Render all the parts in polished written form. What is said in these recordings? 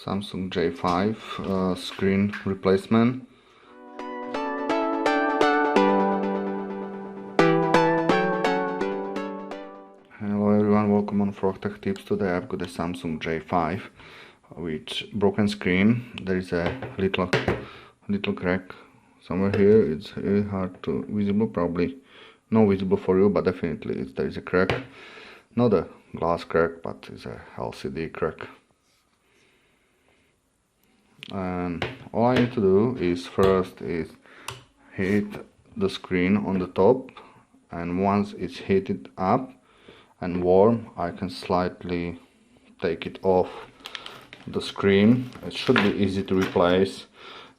Samsung J5 screen replacement. Hello everyone, welcome on Frog Tech Tips. Today I've got a Samsung J5 with broken screen. There is a little crack somewhere here. It's really hard to visible, probably not visible for you, but definitely there is a crack. Not a glass crack, but it's a LCD crack. And all I need to do is first hit the screen on the top, and once it's heated up and warm, I can slightly take it off the screen. It should be easy to replace.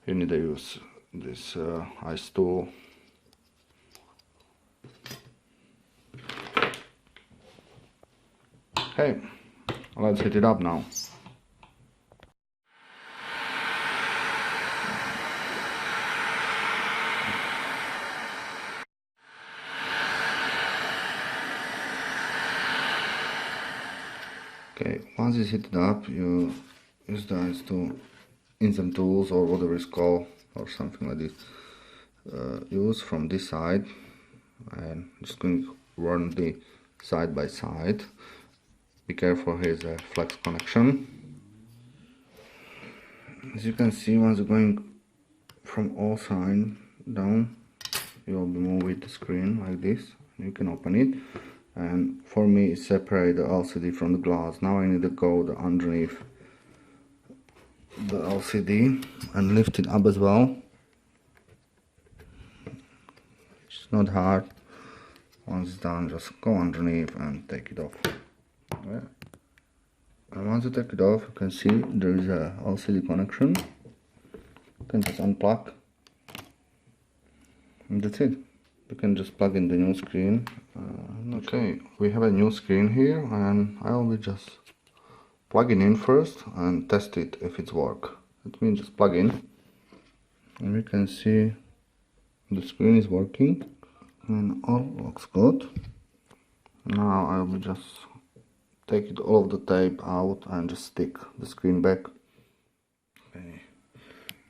You need to use this ice tool. Okay, let's heat it up now. Okay, once it's heated up, you use the ice tool, insert tools or whatever it's called, or something like this. Use from this side, and just going to run the side by side. Be careful, here's a flex connection. As you can see, once you're going from all sides down, you will be moving the screen like this. You can open it, and for me separate the LCD from the glass. Now I need to go underneath the LCD and lift it up as well. It's not hard. Once it's done, just go underneath and take it off. Yeah. And once you take it off, you can see there is a LCD connection. You can just unplug, and that's it. You can just plug in the new screen. Okay, we have a new screen here, and I will be just plugging in first and test it if it's work. That means just plug in, and we can see the screen is working and all looks good. Now I will just take it all of the tape out and just stick the screen back. Okay.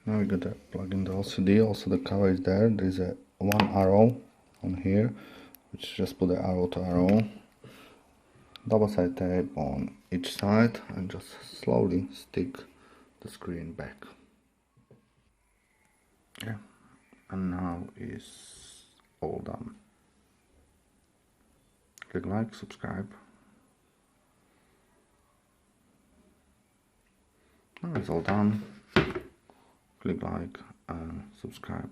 Now we gotta plug in the LCD. Also the cover is there. There's a one arrow on here, which just put the arrow to arrow. Double side tape on each side, and just slowly stick the screen back. Yeah, and now is all done. Click like, subscribe. Now it's all done. Click like and subscribe.